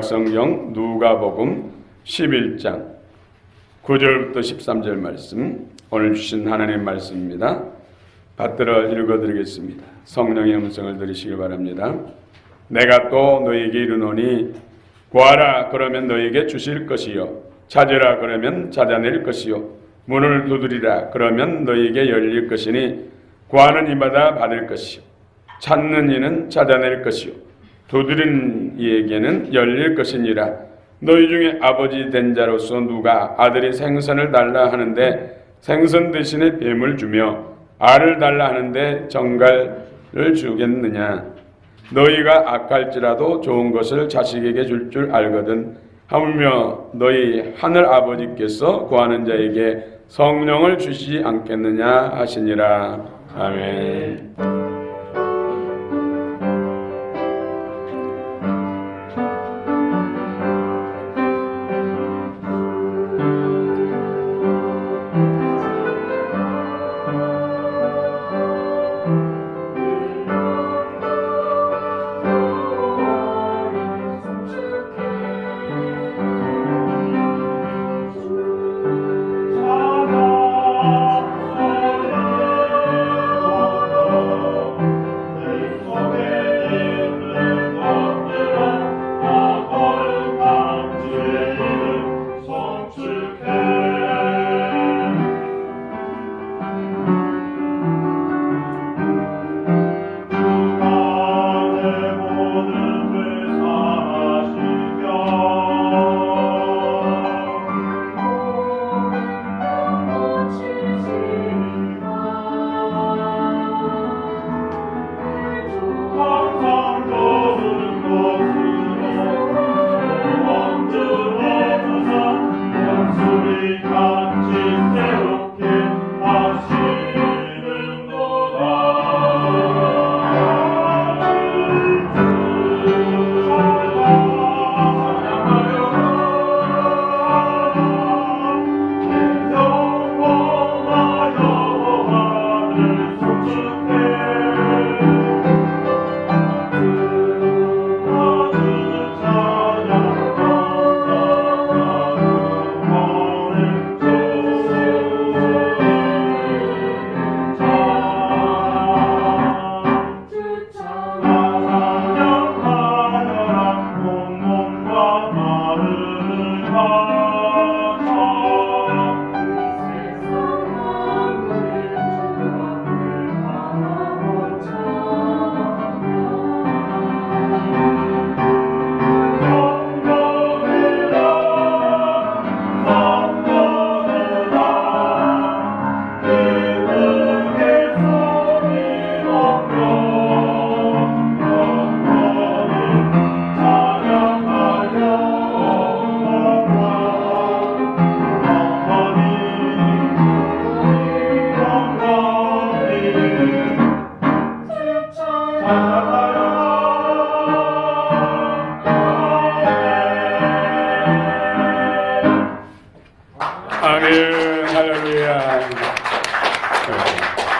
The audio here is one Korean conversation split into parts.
성경 누가복음 11장 9절부터 13절 말씀, 오늘 주신 하나님의 말씀입니다. 받들어 읽어드리겠습니다. 성령의 음성을 들으시기 바랍니다. 내가 또 너희에게 이르노니 구하라 그러면 너희에게 주실 것이요, 찾으라 그러면 찾아낼 것이요, 문을 두드리라 그러면 너희에게 열릴 것이니 구하는 이마다 받을 것이요, 찾는 이는 찾아낼 것이요, 두드리는 이에게는 열릴 것이니라. 너희 중에 아버지 된 자로서 누가 아들이 생선을 달라 하는데 생선 대신에 뱀을 주며 알을 달라 하는데 정갈을 주겠느냐? 너희가 악할지라도 좋은 것을 자식에게 줄 알거든. 하물며 너희 하늘 아버지께서 구하는 자에게 성령을 주시지 않겠느냐 하시니라. 아멘.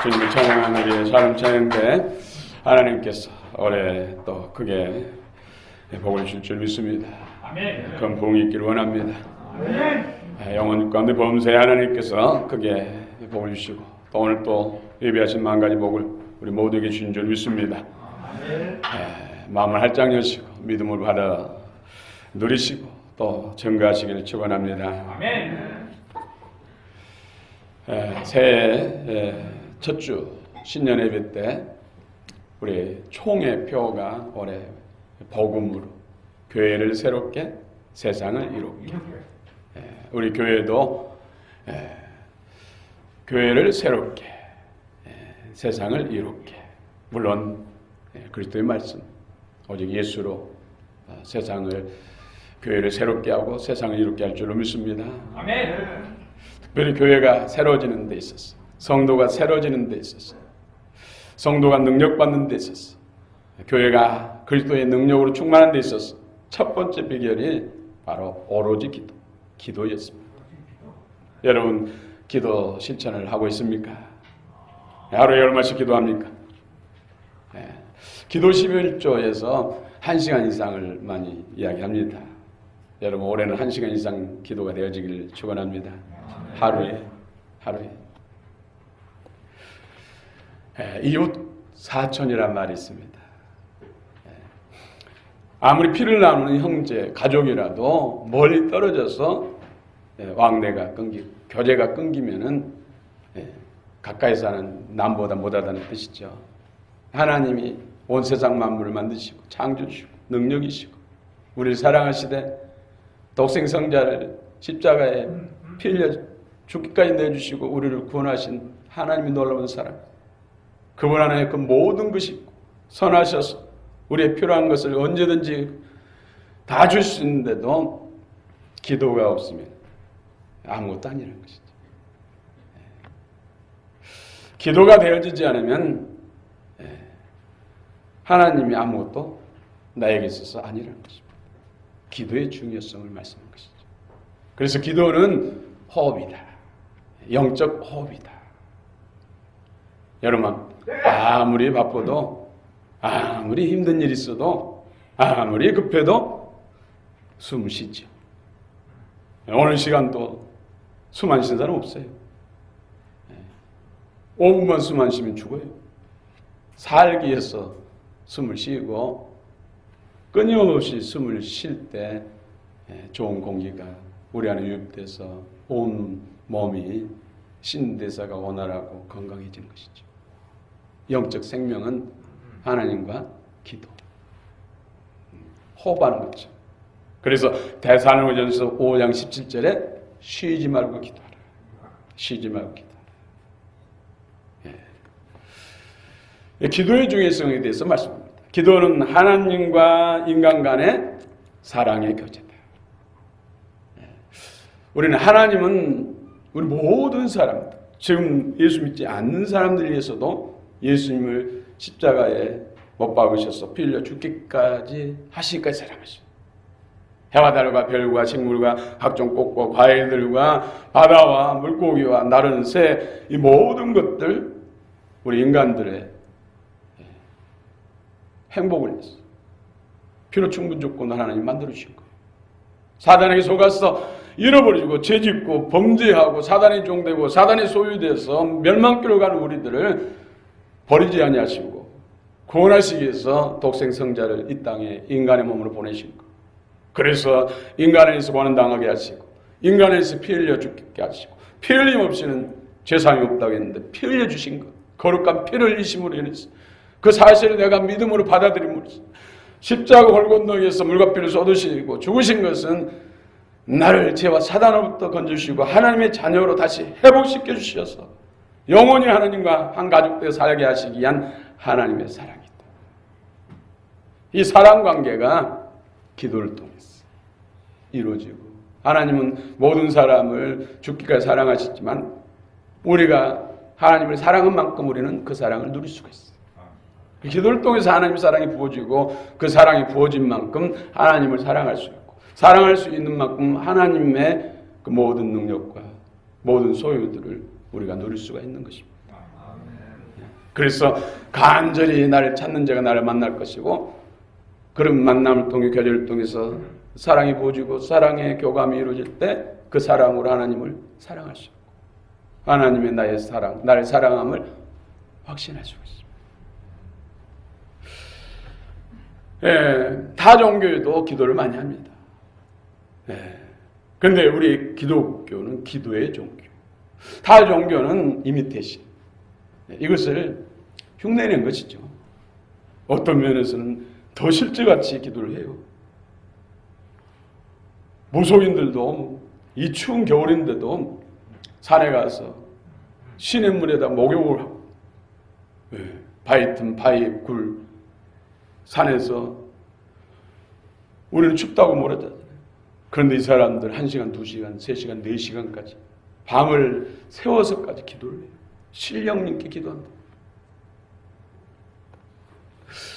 주님을 찬양하는 우리의 삶 찬양대 하나님께서 올해 또 크게 복을 줄 줄 믿습니다. 큰 복이 있기를 원합니다. 영혼 가운데 범사에 하나님께서 크게 복을 주시고 또 오늘 또 예비하신 만 가지 복을 우리 모두에게 주신 줄 믿습니다. 마음을 활짝 여시고 믿음으로 받아 누리시고 또 증거하시기를 축원합니다. 새해 첫 주 신년 예배 때 우리 총회 표가 올해 복음으로 교회를 새롭게 세상을 이롭게, 우리 교회도 교회를 새롭게 세상을 이롭게, 물론 그리스도의 말씀 오직 예수로 세상을 교회를 새롭게 하고 세상을 이롭게 할 줄로 믿습니다. 아멘. 특별히 교회가 새로워지는 데 있어서, 성도가 새로워지는 데 있어서, 성도가 능력받는 데 있어서, 교회가 그리스도의 능력으로 충만한 데 있어서 첫 번째 비결이 바로 오로지 기도였습니다. 여러분 기도 실천을 하고 있습니까? 하루에 얼마씩 기도합니까? 기도 11조에서 1시간 이상을 많이 이야기합니다. 여러분 올해는 1시간 이상 기도가 되어지길 축원합니다. 하루에. 이웃 사촌이란 말이 있습니다. 아무리 피를 나누는 형제, 가족이라도 멀리 떨어져서 왕래가 끊기고 교제가 끊기면은 가까이 사는 남보다 못하다는 뜻이죠. 하나님이 온 세상 만물을 만드시고 창조주시고 능력이시고 우리를 사랑하시되 독생성자를 십자가에 피 흘려 죽기까지 내주시고 우리를 구원하신 하나님이 놀라운 사랑, 그분 안에 그 모든 것이 있고 선하셔서 우리의 필요한 것을 언제든지 다 줄 수 있는데도 기도가 없으면 아무것도 아니라는 것이죠. 기도가 되어지지 않으면 하나님이 아무것도 나에게 있어서 아니라는 것입니다. 기도의 중요성을 말씀한 것이죠. 그래서 기도는 호흡이다. 영적 호흡이다. 여러분 아무리 바빠도 아무리 힘든 일이 있어도 아무리 급해도 숨을 쉬죠. 오늘 시간도 숨 안 쉬는 사람 없어요. 5분만 숨 안 쉬면 죽어요. 살기 위해서 숨을 쉬고 끊임없이 숨을 쉴 때 좋은 공기가 우리 안에 유입돼서 온 몸이 신대사가 원활하고 건강해지는 것이죠. 영적 생명은 하나님과 기도, 호흡하는 거죠. 그래서 데살로니가전서 5장 17절에 쉬지 말고 기도하라. 쉬지 말고 기도하라. 기도의 중요성에 대해서 말씀합니다. 기도는 하나님과 인간 간의 사랑의 교제다. 우리는 하나님은 우리 모든 사람, 지금 예수 믿지 않는 사람들 위해서도 예수님을 십자가에 못 박으셔서 피 흘려 죽기까지 하시기까지 사랑하셔. 해와 달과 별과 식물과 각종 꽃과 과일들과 바다와 물고기와 나르는 새, 이 모든 것들 우리 인간들의 행복을 위해서 필요 충분 조건을 하나님 만들어주신 거예요. 사단에게 속아서 잃어버리고 죄짓고 범죄하고 사단의 종되고 사단의 소유돼서 멸망길로 가는 우리들을 버리지 아니하시고 구원하시기 위해서 독생성자를 이 땅에 인간의 몸으로 보내신 것. 그래서 인간에서 고난당하게 하시고 인간에서 피 흘려 죽게 하시고 피 흘림 없이는 죄상이 없다고 했는데 피 흘려 주신 것, 거룩한 피를 흘리심으로 인해서 그 사실을 내가 믿음으로 받아들임으로 십자가 골고다에서 물과 피를 쏟으시고 죽으신 것은 나를 죄와 사단으로부터 건져주시고 하나님의 자녀로 다시 회복시켜 주셔서 영원히 하나님과 한 가족 되어 살게 하시기 위한 하나님의 사랑이다. 이 사랑 관계가 기도를 통해서 이루어지고, 하나님은 모든 사람을 죽기까지 사랑하시지만 우리가 하나님을 사랑한 만큼 우리는 그 사랑을 누릴 수가 있어요. 기도를 통해서 하나님의 사랑이 부어지고 그 사랑이 부어진 만큼 하나님을 사랑할 수 있고, 사랑할 수 있는 만큼 하나님의 그 모든 능력과 모든 소유들을 우리가 누릴 수가 있는 것입니다. 그래서 간절히 나를 찾는 자가 나를 만날 것이고, 그런 만남을 통해 교제를 통해서 사랑이 부어지고 사랑의 교감이 이루어질 때 그 사랑으로 하나님을 사랑할 수 있고 하나님의 나의 사랑, 나를 사랑함을 확신할 수가 있습니다. 타 종교에도 기도를 많이 합니다. 그런데 우리 기독교는 기도의 종교. 타 종교는 이미테이션. 이것을 흉내낸 것이죠. 어떤 면에서는 더 실제같이 기도를 해요. 무속인들도 이 추운 겨울인데도 산에 가서 시냇물에다 목욕을 하고, 바위 틈, 바위 굴, 산에서 우리는 춥다고 모르잖아요. 그런데 이 사람들 1시간, 2시간, 3시간, 4시간까지 밤을 새워서까지 기도를 해요. 신령님께 기도한다.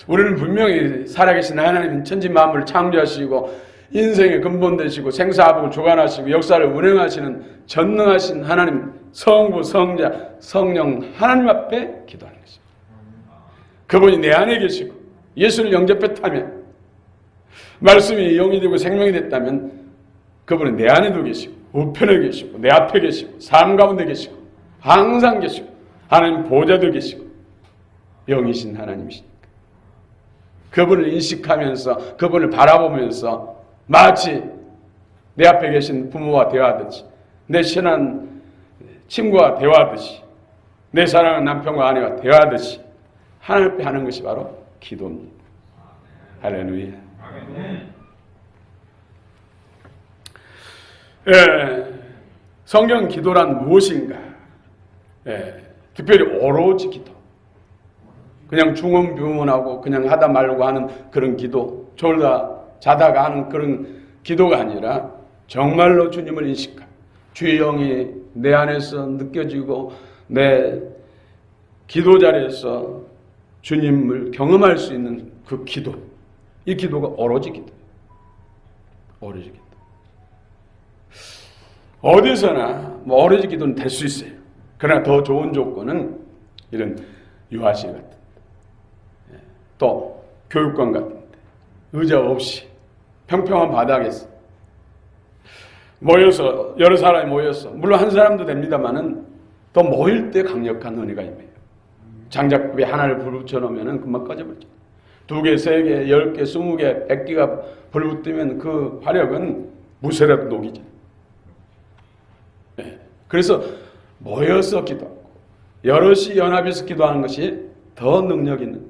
우리는 분명히 살아계신 하나님, 천지 만물을 창조하시고 인생의 근본 되시고 생사화복을 주관하시고 역사를 운행하시는 전능하신 하나님, 성부, 성자, 성령 하나님 앞에 기도하는 것입니다. 그분이 내 안에 계시고 예수를 영접했다면 말씀이 영이 되고 생명이 됐다면 그분은 내 안에도 계시고 우편에 계시고 내 앞에 계시고 삶 가운데 계시고 항상 계시고 하나님 보좌도 계시고 영이신 하나님이시니까 그분을 인식하면서 그분을 바라보면서 마치 내 앞에 계신 부모와 대화하듯이 내 친한 친구와 대화하듯이 내 사랑하는 남편과 아내와 대화하듯이 하나님 앞에 하는 것이 바로 기도입니다. 할렐루야. 성경 기도란 무엇인가? 특별히 오로지 기도. 그냥 중언부언하고 그냥 하다 말고 하는 그런 기도, 졸다 자다가 하는 그런 기도가 아니라 정말로 주님을 인식하고 주의 영이 내 안에서 느껴지고 내 기도 자리에서 주님을 경험할 수 있는 그 기도. 이 기도가 오로지 기도. 오로지 기도. 어디서나 오로지 기도는 될 수 있어요. 그러나 더 좋은 조건은 이런 유아실 같은 데, 또 교육관 같은 데, 의자 없이 평평한 바닥에서 모여서 여러 사람이 모여서 물론 한 사람도 됩니다만은 또 모일 때 강력한 은혜가 임해요. 장작불에 하나를 불 붙여놓으면 금방 꺼져버리죠. 2개, 3개, 10개, 20개, 100개가 불 붙으면 그 화력은 무쇠라도 녹이죠. 그래서 모여서 기도하고 여럿이 연합해서 기도하는 것이 더 능력 있는,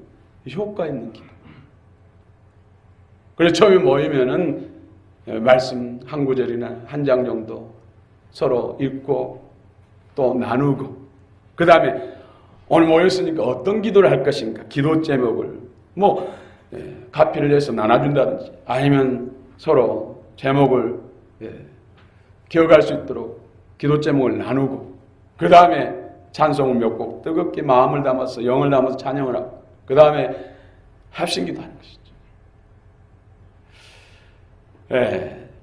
효과 있는 기도. 그래서 처음에 모이면은 말씀 한 구절이나 한 장 정도 서로 읽고 또 나누고, 그 다음에 오늘 모였으니까 어떤 기도를 할 것인가, 기도 제목을 가피를 해서 나눠준다든지 아니면 서로 제목을 기억할 수 있도록 기도 제목을 나누고, 그 다음에 찬송을 몇 곡 뜨겁게 마음을 담아서 영을 담아서 찬양을 하고, 그 다음에 합심기도 하는 것이죠.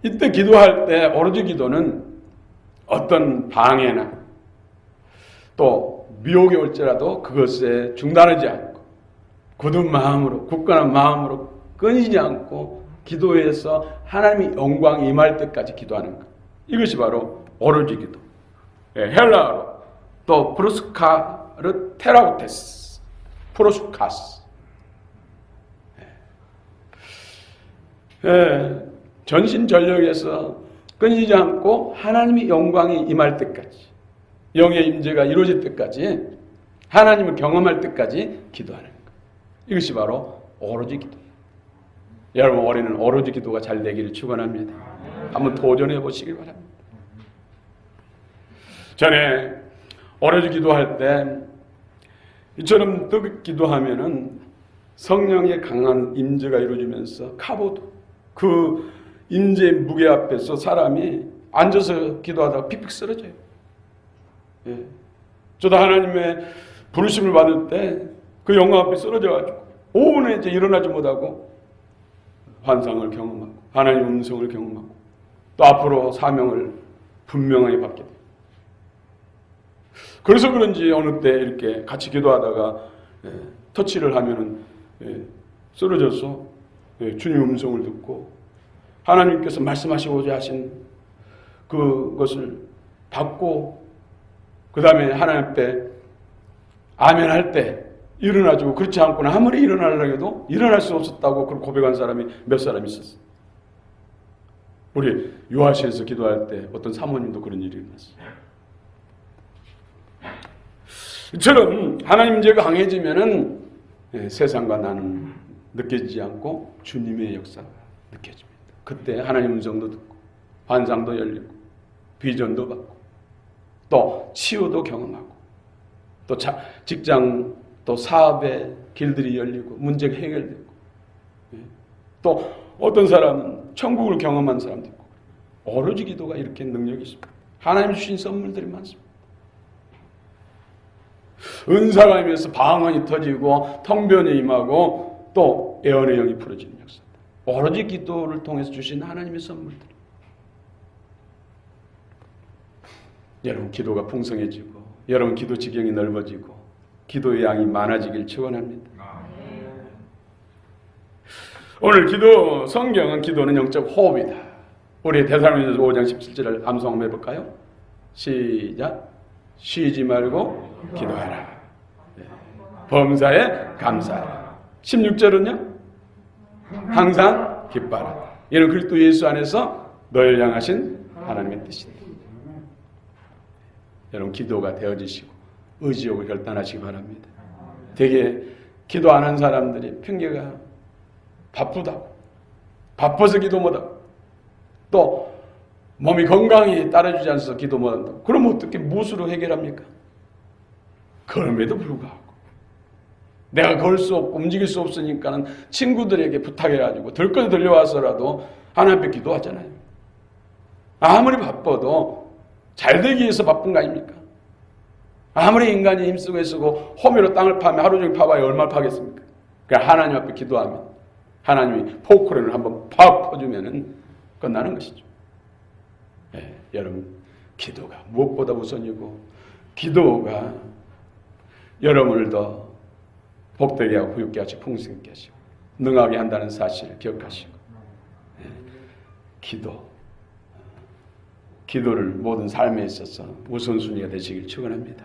이때 기도할 때 오로지 기도는 어떤 방해나 또 미혹이 올지라도 그것에 중단하지 않고 굳은 마음으로, 굳건한 마음으로 끊이지 않고 기도해서 하나님의 영광이 임할 때까지 기도하는 것. 이것이 바로 오로지 기도. 헬라어로 또 프로스카르 테라우테스, 프로스카스. 전신전력에서 끊이지 않고 하나님의 영광이 임할 때까지, 영의 임재가 이루어질 때까지, 하나님을 경험할 때까지 기도하는 것. 이것이 바로 오로지 기도예요. 여러분 올해는 오로지 기도가 잘 되기를 축원합니다. 한번 도전해 보시길 바랍니다. 전에 오로지 기도할 때 이처럼 뜨겁게 기도하면은 성령의 강한 임재가 이루어지면서 카보드, 그 임재의 무게 앞에서 사람이 앉아서 기도하다가 픽픽 쓰러져요. 저도 하나님의 부르심을 받을 때 그 영광 앞에 쓰러져가지고 5분에 이제 일어나지 못하고 환상을 경험하고 하나님의 음성을 경험하고 또 앞으로 사명을 분명하게 받게 돼요. 그래서 그런지 어느 때 이렇게 같이 기도하다가 터치를 하면은 쓰러져서 주님 음성을 듣고 하나님께서 말씀하시고자 하신 그것을 받고, 그 다음에 하나님 앞에 아멘 할 때 일어나지고, 그렇지 않고는 아무리 일어나려고 해도 일어날 수 없었다고 그렇게 고백한 사람이 몇 사람 있었어요. 우리 유아실에서 기도할 때 어떤 사모님도 그런 일이 일어났어요. 이처럼 하나님 임재가 강해지면은 세상과 나는 느껴지지 않고 주님의 역사가 느껴집니다. 그때 하나님 음성도 듣고 환상도 열리고 비전도 받고 또 치유도 경험하고 또 직장 또 사업의 길들이 열리고 문제가 해결되고, 또 어떤 사람은 천국을 경험한 사람도 있고, 오로지 기도가 이렇게 능력이 있습니다. 하나님 주신 선물들이 많습니다. 은사가 임해서 방언이 터지고 통변이 임하고 또 예언의 영이 풀어지는 역사. 오로지 기도를 통해서 주신 하나님의 선물들. 여러분 기도가 풍성해지고 여러분 기도 지경이 넓어지고 기도의 양이 많아지길 축원합니다. 오늘 기도 성경은 기도는 영적 호흡이다. 우리 데살로니가서 5장 17절을 암송 한번 해볼까요? 시작. 쉬지 말고 기도하라. 범사에 감사하라. 16절은요? 항상 기뻐하라. 이는 그리스도 예수 안에서 너희를 향하신 하나님의 뜻이다. 여러분 기도가 되어지시고 의지하고 결단하시기 바랍니다. 되게 기도 안 한 사람들이 핑계가 바쁘다고, 바빠서 기도 못하고, 또 몸이 건강히 따라주지 않아서 기도 못한다고. 그럼 어떻게 무엇으로 해결합니까? 그럼에도 불구하고 내가 걸 수 없고 움직일 수 없으니까는 친구들에게 부탁해가지고 들끓어 들려와서라도 하나님 앞에 기도하잖아요. 아무리 바빠도 잘 되기 위해서 바쁜 거 아닙니까? 아무리 인간이 힘쓰고 애쓰고 호미로 땅을 파면 하루 종일 파봐야 얼마나 파겠습니까? 그러니까 하나님 앞에 기도하면 하나님이 포크레인을 한번 팍 퍼주면은 끝나는 것이죠. 네, 여러분 기도가 무엇보다 우선이고 기도가 여러분을 더 복되게 하고 부유케 하시고 풍성하게 하시고 능하게 한다는 사실을 기억하시고 기도를 모든 삶에 있어서 우선순위가 되시길 축원합니다.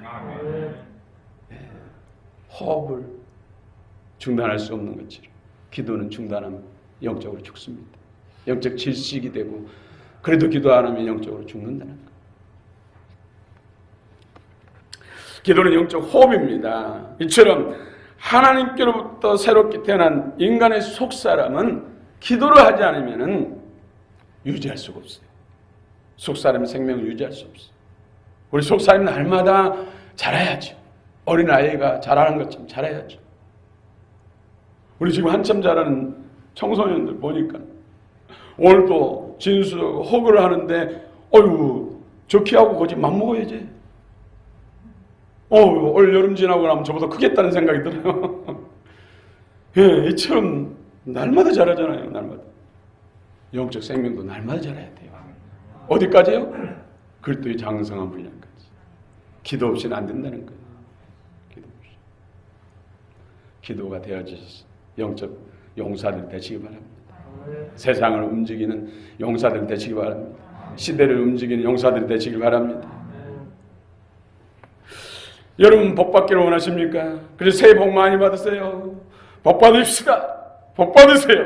호흡을 중단할 수 없는 것처럼 기도는 중단하면 영적으로 죽습니다. 영적 질식이 되고 그래도 기도 안 하면 영적으로 죽는다는 것. 기도는 영적 호흡입니다. 이처럼 하나님께로부터 새롭게 태어난 인간의 속사람은 기도를 하지 않으면 유지할 수가 없어요. 속사람의 생명을 유지할 수 없어요. 우리 속사람은 날마다 자라야죠. 어린아이가 자라는 것처럼 자라야죠. 우리 지금 한참 자라는 청소년들 보니까 오늘도 진수 허그를 하는데 어휴 저 키하고 거짓 맘먹어야지. 올 여름 지나고 나면 저보다 크겠다는 생각이 들어요. 예, 이처럼 날마다 자라잖아요. 날마다. 영적 생명도 날마다 자라야 돼요. 어디까지요? 그리스도의 장성한 분량까지. 기도 없이는 안 된다는 거예요. 기도 없이. 기도가 되어지셔서 영적 용사들 되시기 바랍니다. 세상을 움직이는 용사들 되시기 바랍니다. 시대를 움직이는 용사들이 되시기 바랍니다. 여러분 복 받기를 원하십니까? 그래서 새해 복 많이 받으세요. 복 받으십시다. 복 받으세요.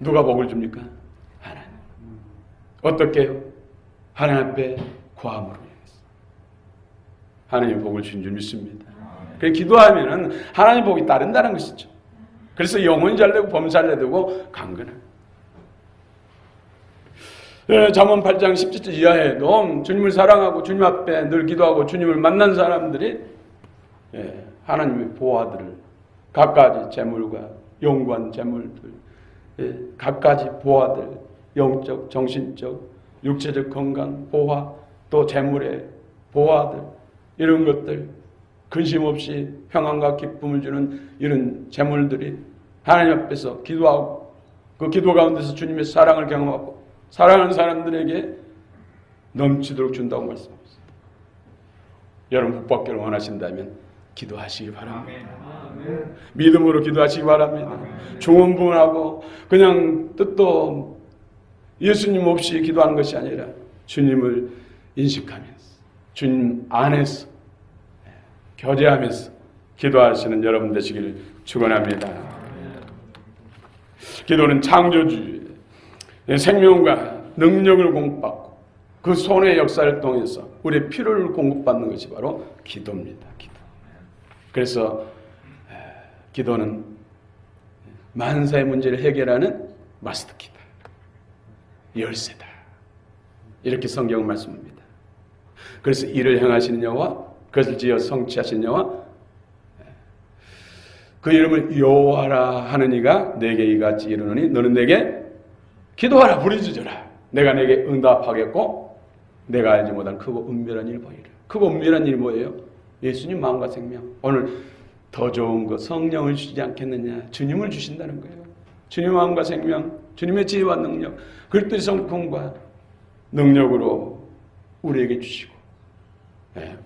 누가 복을 줍니까? 하나님. 어떻게 해요? 하나님 앞에 구함으로 해서 하나님 복을 준 줄 믿습니다. 그래서 기도하면은 하나님 복이 따른다는 것이죠. 그래서 영혼이 잘되고 범사를 내두고 강건합니다. 잠언 8장 17절 이하에도 주님을 사랑하고 주님 앞에 늘 기도하고 주님을 만난 사람들이 하나님의 보화들을 갖가지 재물과 영구한 재물들, 갖가지 보화들, 영적, 정신적, 육체적 건강, 보화, 또 재물의 보화들, 이런 것들 근심 없이 평안과 기쁨을 주는 이런 재물들이 하나님 앞에서 기도하고 그 기도 가운데서 주님의 사랑을 경험하고 사랑하는 사람들에게 넘치도록 준다고 말씀하셨습니다. 여러분 복받기를 원하신다면 기도하시기 바랍니다. 믿음으로 기도하시기 바랍니다. 중언부언하고 그냥 뜻도 예수님 없이 기도하는 것이 아니라 주님을 인식하면서 주님 안에서 교제하면서 기도하시는 여러분 되시기를 축원합니다. 기도는 창조주의 생명과 능력을 공급받고 그 손의 역사를 통해서 우리의 필요를 공급받는 것이 바로 기도입니다. 기도. 그래서 기도는 만사의 문제를 해결하는 마스터키다. 열쇠다. 이렇게 성경은 말씀합니다. 그래서 이를 행하시는 여호와 그것을 지어 성취하신 여호와 그 이름을 여호와라 하는 이가 내게 이같이 이르노니 너는 내게 기도하라 부르짖으라 내가 내게 응답하겠고 내가 알지 못한 크고 은밀한 일 보이라. 크고 은밀한 일 뭐예요? 예수님 마음과 생명. 오늘 더 좋은 거 성령을 주시지 않겠느냐. 주님을 주신다는 거예요. 주님의 마음과 생명, 주님의 지혜와 능력, 그리스도의 성품과 능력으로 우리에게 주시고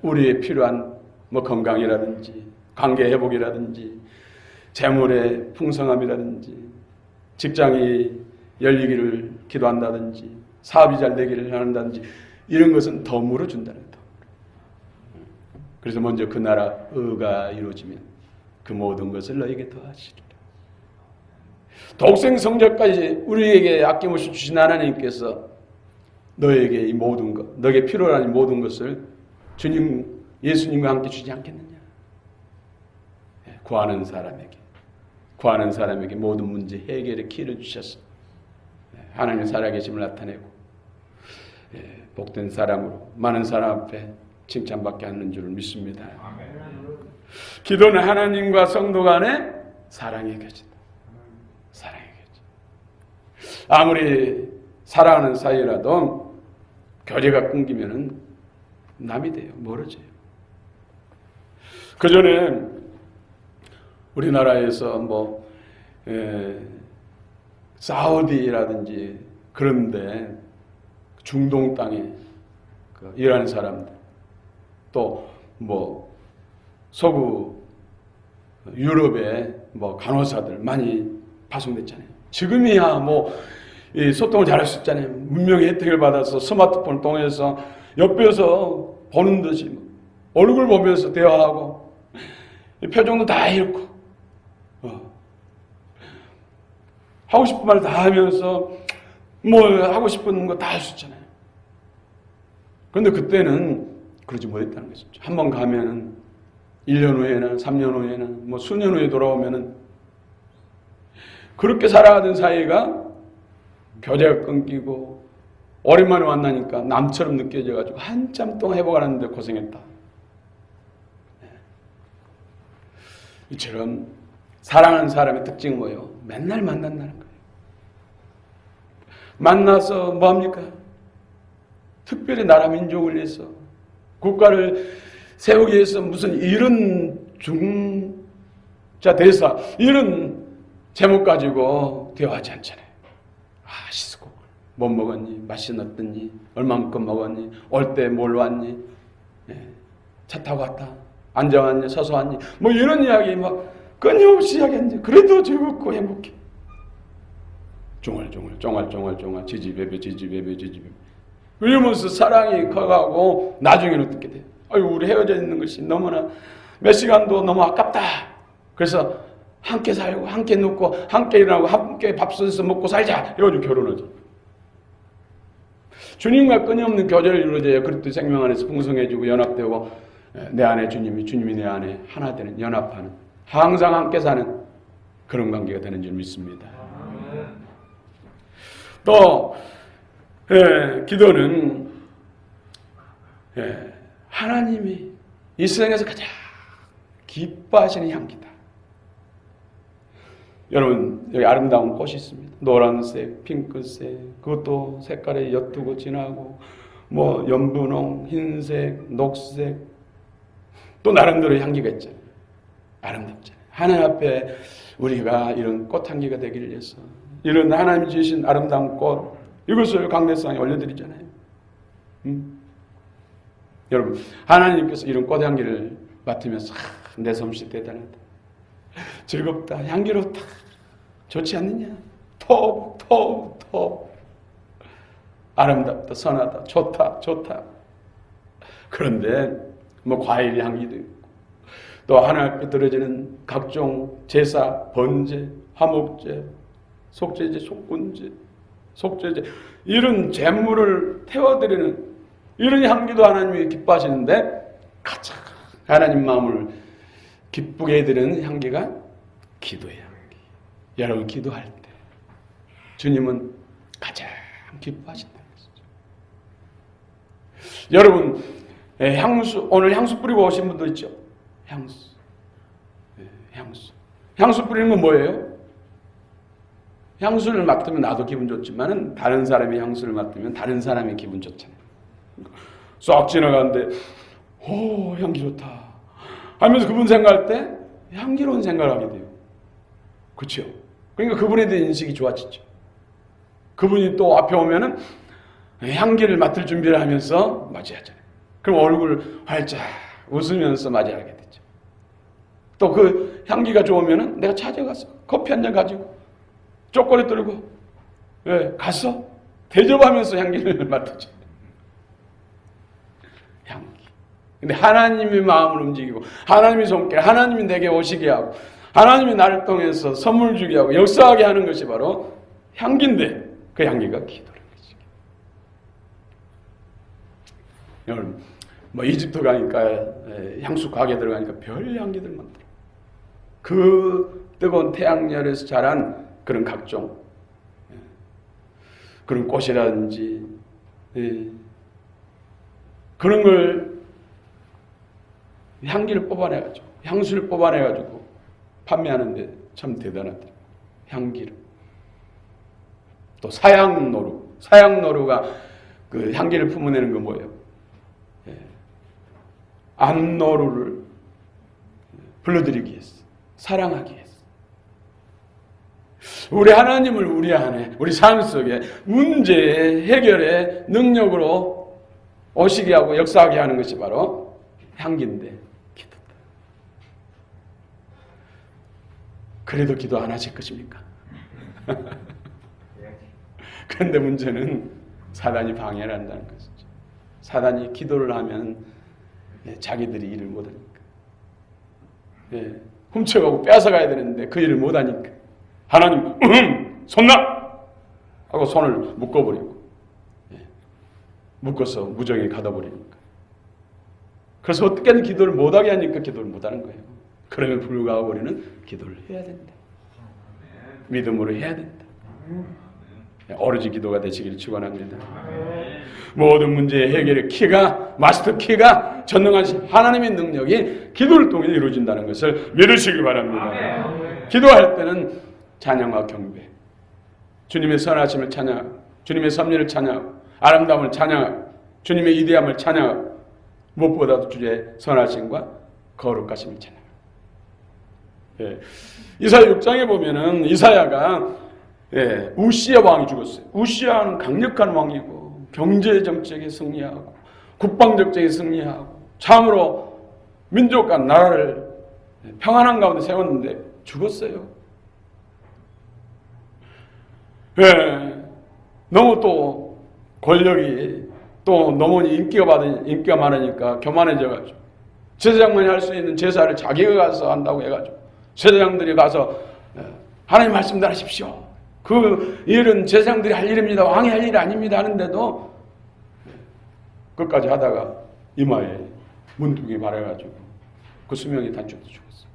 우리의 필요한 건강이라든지 관계 회복이라든지 재물의 풍성함이라든지 직장이 열리기를 기도한다든지 사업이 잘 되기를 한다든지 이런 것은 덤으로 준다는 덤. 그래서 먼저 그 나라 의가 이루어지면 그 모든 것을 너에게 더하시리라. 독생 성자까지 우리에게 아낌없이 주신 하나님께서 너에게 이 모든 것, 너에게 필요한 이 모든 것을 주님 예수님과 함께 주지 않겠느냐. 구하는 사람에게 모든 문제 해결의 키를 주셔서 하나님의 살아계심을 나타내고 복된 사람으로 많은 사람 앞에 칭찬받게 하는 줄 믿습니다. 기도는 하나님과 성도 간의 사랑의 교제다. 사랑의 교제. 아무리 사랑하는 사이라도 교제가 끊기면은 남이 돼요. 멀어져요. 그 전에 우리나라에서 사우디라든지 그런데 중동 땅에 일하는 사람들 또 서구 유럽의 간호사들 많이 파송됐잖아요. 지금이야 이 소통을 잘할 수 있잖아요. 문명의 혜택을 받아서 스마트폰을 통해서 옆에서 보는 듯이 얼굴 보면서 대화하고 표정도 다 읽고 하고 싶은 말 다 하면서 하고 싶은 거 다 할 수 있잖아요. 그런데 그때는 그러지 못했다는 것이죠. 한번 가면은 1년 후에는 3년 후에는 수년 후에 돌아오면은 그렇게 살아가던 사이가 교제가 끊기고 오랜만에 만나니까 남처럼 느껴져가지고 한참 동안 회복하는데 고생했다. 이처럼 사랑하는 사람의 특징은 뭐예요? 맨날 만난다는 거예요. 만나서 뭐합니까? 특별히 나라 민족을 위해서 국가를 세우기 위해서 무슨 이런 중자 대사 이런 제목 가지고 대화하지 않잖아요. 시스코 뭐 먹었니? 맛이 어떻니? 얼마만큼 먹었니? 올 때 뭘 왔니? 차 타고 왔다. 앉아 왔니? 서서 왔니? 이런 이야기 끊임없이 이야기했는데 그래도 즐겁고 행복해. 쫑알쫑알 지지배배 이러면서 사랑이 커가고 나중에는 어떻게 돼요? 우리 헤어져 있는 것이 너무나 몇 시간도 너무 아깝다. 그래서 함께 살고 함께 눕고 함께 일어나고 함께 밥솥에서 먹고 살자. 이러고 결혼하죠. 주님과 끊임없는 교제를 이루어져야 그리스도 생명 안에서 풍성해지고 연합되고 내 안에 주님이 내 안에 하나 되는 연합하는 항상 함께 사는 그런 관계가 되는 줄 믿습니다. 또 기도는 하나님이 이 세상에서 가장 기뻐하시는 향기다. 여러분 여기 아름다운 꽃이 있습니다. 노란색, 핑크색, 그것도 색깔이 옅고 진하고 연분홍, 흰색, 녹색 또 나름대로 향기가 있잖아요. 아름답잖아요. 하나님 앞에 우리가 이런 꽃향기가 되기를 위해서 이런 하나님이 주신 아름다운 꽃 이것을 강대상에 올려드리잖아요. 여러분 하나님께서 이런 꽃향기를 맡으면서 내 솜씨 대단하다. 즐겁다. 향기롭다. 좋지 않느냐? 톡 아름답다. 선하다. 좋다. 그런데 과일 향기도 있고 또 하나님 앞에 드려지는 각종 제사, 번제, 화목제, 속죄제, 속제제 이런 제물을 태워드리는 이런 향기도 하나님이 기뻐하시는데 가장 하나님 마음을 기쁘게 해드리는 향기가 기도의 향기. 여러분 기도할 때 주님은 가장 기뻐하신다는 것이죠. 여러분 오늘 향수 뿌리고 오신 분도 있죠. 향수 뿌리는 건 뭐예요? 향수를 맡으면 나도 기분 좋지만은 다른 사람이 향수를 맡으면 다른 사람이 기분 좋잖아요. 쏙 지나가는데 향기 좋다 하면서 그분 생각할 때 향기로운 생각을 하게 돼요. 그렇죠? 그러니까 그분에 대한 인식이 좋아지죠. 그분이 또 앞에 오면은 향기를 맡을 준비를 하면서 맞이하잖아요. 그럼 얼굴 활짝 웃으면서 맞이하게 되죠. 또 그 향기가 좋으면은 내가 찾아가서 커피 한 잔 가지고 초콜릿 들고 가서 대접하면서 향기를 맡았죠. 향기. 근데 하나님의 마음을 움직이고 하나님의 손길, 하나님이 내게 오시게 하고 하나님이 나를 통해서 선물 주게 하고 역사하게 하는 것이 바로 향기인데 그 향기가 기도라는 거지. 여러분 뭐 이집트 가니까 향수 가게 들어가니까 별 향기들 많더라. 그 뜨거운 태양열에서 자란 그런 각종 그런 꽃이라든지 그런 걸 향기를 뽑아내가지고 향수를 뽑아내가지고 판매하는데 참 대단하더라. 향기를. 또 사양노루가 그 향기를 품어내는 건 뭐예요? 암노루를 불러들이기 위해서, 사랑하기 위해서. 우리 하나님을 우리 안에, 우리 삶 속에 문제 해결의 능력으로 오시게 하고 역사하게 하는 것이 바로 향기인데 기도다. 그래도 기도 안 하실 것입니까? 그런데 문제는 사단이 방해를 한다는 것이죠. 사단이 기도를 하면 자기들이 일을 못하니까. 훔쳐가고 뺏어가야 되는데 그 일을 못하니까. 하나님 손나! 하고 손을 묶어버리고 묶어서 무정에 가둬버리니까. 그래서 어떻게든 기도를 못하게 하니까 기도를 못하는 거예요. 그러면 불구하고 우리는 기도를 해야 된다. 믿음으로 해야 된다. 오로지 기도가 되시기를 축원합니다. 모든 문제의 해결의 키가, 마스터 키가 전능하신 하나님의 능력이 기도를 통해 이루어진다는 것을 믿으시기 바랍니다. 기도할 때는 찬양과 경배, 주님의 선하심을 찬양하고, 주님의 섭리를 찬양하고, 아름다움을 찬양하고, 주님의 위대함을 찬양하고, 무엇보다도 주의 선하심과 거룩하심을 찬양하고. 이사야 6장에 보면은 이사야가 우시야 왕이 죽었어요. 우시야는 강력한 왕이고 경제 정책에 승리하고 국방 정책에 승리하고 참으로 민족과 나라를 평안한 가운데 세웠는데 죽었어요. 너무 또 권력이 또 너무 인기가 많으니까 교만해져가지고 제사장만이 할 수 있는 제사를 자기가 가서 한다고 해가지고 제사장들이 가서 하나님 말씀대로 하십시오. 그 일은 제사장들이 할 일입니다. 왕이 할 일이 아닙니다. 하는데도 끝까지 하다가 이마에 문둥이 말해가지고 그 수명이 단축돼 죽었어요.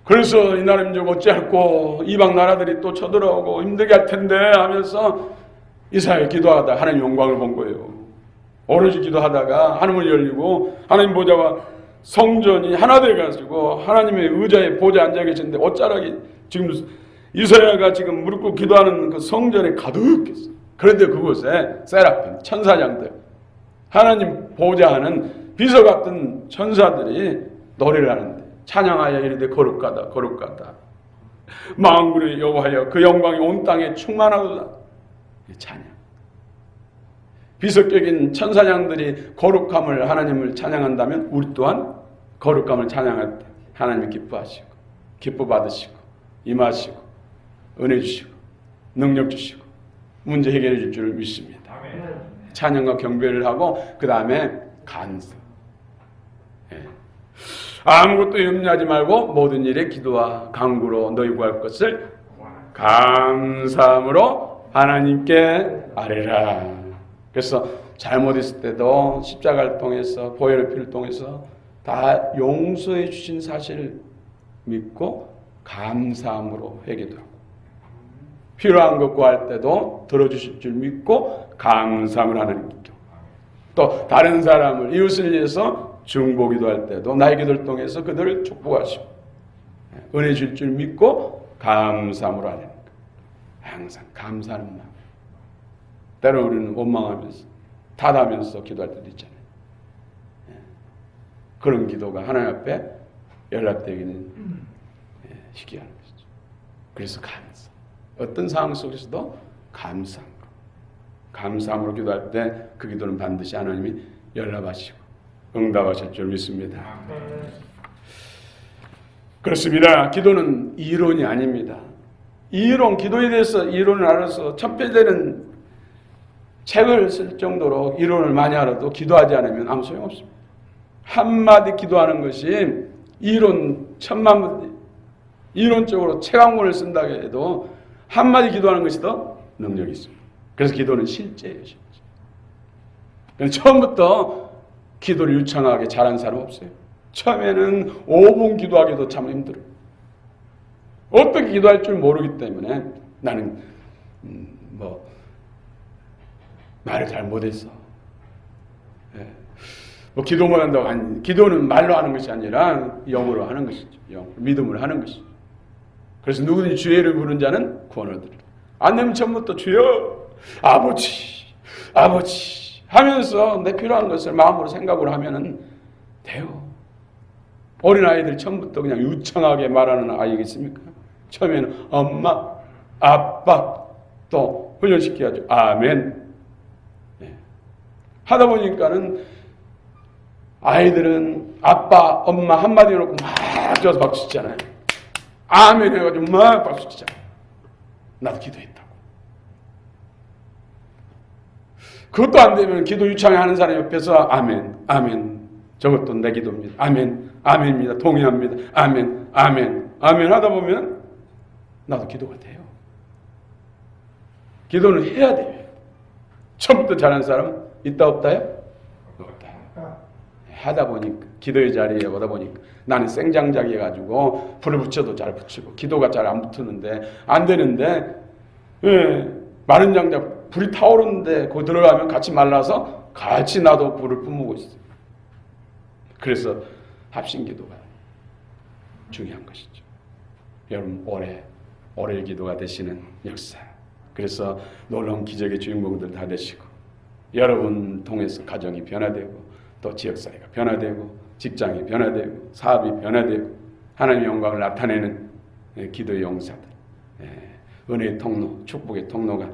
그래서 이 나라 민족 어찌할꼬 이방 나라들이 또 쳐들어오고 힘들게 할 텐데 하면서 이사야 기도하다 하나님 영광을 본 거예요. 오로지 기도하다가 하늘문이 열리고 하나님 보좌와 성전이 하나 돼가지고 하나님의 의자에 보좌에 앉아 계셨는데 옷자락이 지금 이사야가 지금 무릎 꿇고 기도하는 그 성전에 가득했어요. 그런데 그곳에 세라핌 천사장들 하나님 보좌하는 비서 같은 천사들이 노래를 하는데 찬양하여 이르되 거룩하다 거룩하다 만군의 여호와여 그 영광이 온 땅에 충만하도다. 찬양. 비석격인 천사장들이 거룩함을 하나님을 찬양한다면 우리 또한 거룩함을 찬양할 때 하나님이 기뻐하시고 기뻐 받으시고 임하시고 은혜 주시고 능력 주시고 문제 해결해 줄 줄 믿습니다. 찬양과 경배를 하고 그 다음에 간섭. 아무것도 염려하지 말고 모든 일에 기도와 간구로 너희 구할 것을 감사함으로 하나님께 아뢰라. 그래서 잘못했을 때도 십자가를 통해서 보혈의 피를 통해서 다 용서해 주신 사실을 믿고 감사함으로 회개도 하고 필요한 것 구할 때도 들어주실 줄 믿고 감사함을 하는 기도. 또 다른 사람을 이웃을 위해서 중보기도 할 때도 나의 기도를 통해서 그들을 축복하시고 은혜 줄 줄 믿고 감사함으로 하는 것. 항상 감사하는 마음. 때로 우리는 원망하면서 탓하면서 기도할 때도 있잖아요. 그런 기도가 하나님 앞에 연락되기는 쉽게 하는 것이죠. 그래서 감사. 어떤 상황 속에서도 감사함으로 기도할 때 그 기도는 반드시 하나님이 연락하시고 응답하실 줄 믿습니다. 그렇습니다. 기도는 이론이 아닙니다. 기도에 대해서 이론을 알아서 천편되는 책을 쓸 정도로 이론을 많이 알아도 기도하지 않으면 아무 소용없습니다. 한마디 기도하는 것이 이론적으로 책 한 권을 쓴다고 해도 한마디 기도하는 것이 더 능력이 있습니다. 그래서 기도는 실제예요. 실제. 그래서 처음부터 기도를 유창하게 잘한 사람 없어요. 처음에는 5분 기도하기도 참 힘들어요. 어떻게 기도할 줄 모르기 때문에 나는 말을 잘 못해서 기도 못한다고 기도는 말로 하는 것이 아니라 영으로 하는 것이죠. 믿음으로 하는 것이죠. 그래서 누구든지 주의 이름을 부르는 자는 구원을 얻으리라. 안 되면 처음부터 주여 아버지 하면서 내 필요한 것을 마음으로 생각으로 하면은 돼요. 어린아이들 처음부터 그냥 유창하게 말하는 아이겠습니까? 처음에는 엄마, 아빠 또 훈련시켜야죠. 아멘. 하다 보니까는 아이들은 아빠, 엄마 한마디 해놓고 막 뛰어서 박수 치잖아요. 아멘 해가지고 막 박수 치잖아요. 나도 기도했다고. 그것도 안 되면 기도 유창해 하는 사람 옆에서 아멘. 저것도 내 기도입니다. 아멘입니다. 동의합니다. 아멘 하다 보면 나도 기도가 돼요. 기도는 해야 돼요. 처음부터 잘하는 사람 있다 없다요? 없다. 하다 보니까 기도의 자리에 오다 보니까 나는 생장작이 해가지고 불을 붙여도 잘 붙이고 기도가 잘 안 붙는데 안 되는데 마른 장작 불이 타오르는데 거기 들어가면 같이 말라서 같이 나도 불을 뿜고 있어요. 그래서 합심기도가 중요한 것이죠. 여러분 오래 기도가 되시는 역사. 그래서 놀라운 기적의 주인공들 다 되시고 여러분 통해서 가정이 변화되고 또 지역사회가 변화되고 직장이 변화되고 사업이 변화되고 하나님의 영광을 나타내는 기도의 용사들, 은혜의 통로, 축복의 통로가